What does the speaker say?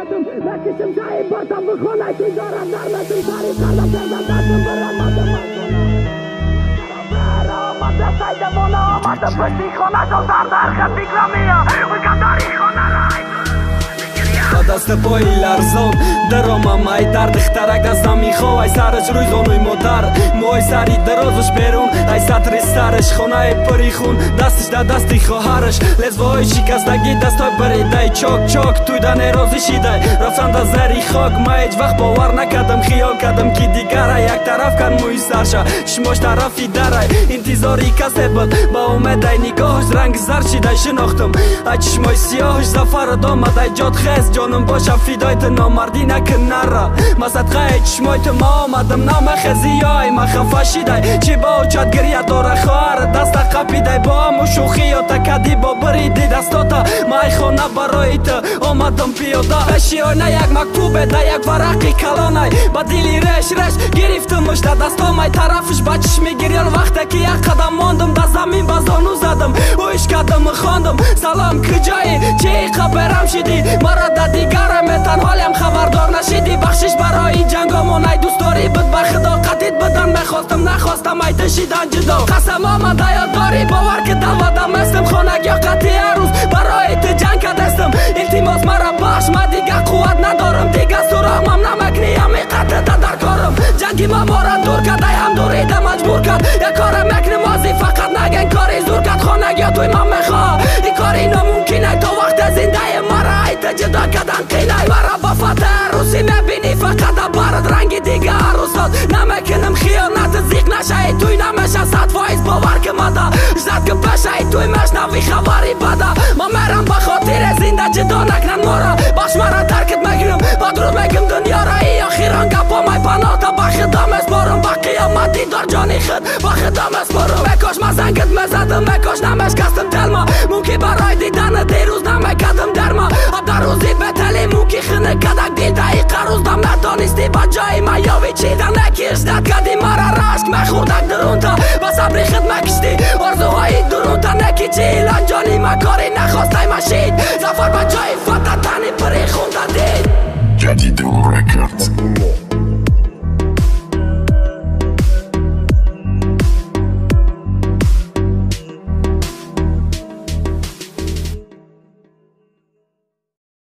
باتم نکشم جای باتم بخونه توی دارم درمتم تاریخ کردم دردم برامدم برامدم سایدمون آمدم پشتی خونه شو سردر خد بیکرامیا و تاریخ خونه رای دست پای لرزان درامم ای درد اخترک دستم میخوا ای سرش روی زانوی مادر موهای سری درازش بیرون ای سطر سرش خونه پری خون دستش در دستی خواهرش لزوهای شکستگی دستای بریده چاک چاک توی دن رازی شیده رفتن در زری خاک ما هیچ وقت باور نکردم خیال کردم که دیگره یک طرف کن موی سرشه شماش طرفی دره انتظاری کسی بود با اومده نگاهش رنگ زرد شیده شناختم ای چشمای سیاهش زفر دامده جاد خیست جانم باشم فیدایت نامردی نکن نره ما صدقه چشمایت ما آمدم نام خزیای ما خفه شیده چی با اوچت گریه داره خواهر دست قپیده با همو شوخی یا تکدی با بریدی دستاتا ما ای خانه برایت آمدم پیاده اشیای نه یک مکتوبه ده یک ورقی کلانه با دیلی رش گرفتمش در دستام ای طرفش با چشمی گریان وقتی که یک قدم ماندم در زمین بزانو زدم اوش کدم خواندم سلام کجایی چی خبرم شدی مرا دیگرم تنهالیم خبردار نشیدی بخشش برای جنگامون ای دوست داری بود به خدا قدید بدن میخواستم نخواستم ای تشیدن جدا قسم آمده یاد داری باور که دلودم استم خانک یا قطعی روز برای تو جنگ کدستم التماس مرا بخش ما دیگه قوت ندارم دیگه سراغم نمکنی همی قطع در کارم جنگی ما را دور کرد ای هم دوریده مجبور کرد یک کار مکنی مازی فقط نگن کاری زور کرد خانک یا توی من میخواه این کاری ناممکنه تا وقت زنده مرا ای جدا کردن قیله مرا با فتح عروسی میبینی فقط بارد رنگ دیگه عروسات نمیکنم خیانت زیق نشه توی نمیشه 100% باور که مده زد که بشه توی مشنوی خبری بده ما میرم به خاطر زنده جدا نکنن مارا باش مرا ترکت میگیرم با درود میگم دنیا را ای اخیران گپا مای پناتا با خدام اسپارم با قیامتی دار جانی خد با خدام اسپارم بکاش ما زنگت میزدم بکاش نمیشکستم تلما ممکن برای دیدن دیروز نمیکدم درما در روزی بتلی موکی خنه کدک دیده ای قروز دم ندانستی با جای ما یاوی چیدن نکیش داد کدی مرا رشک مخوردک درون تا با صبری خدمه کشتی ارزوهای درون تا نکی چی ایلان جانی ما کاری نخواستی مشید زفر با جای فتح تنی پری خونده دید جدید رکرد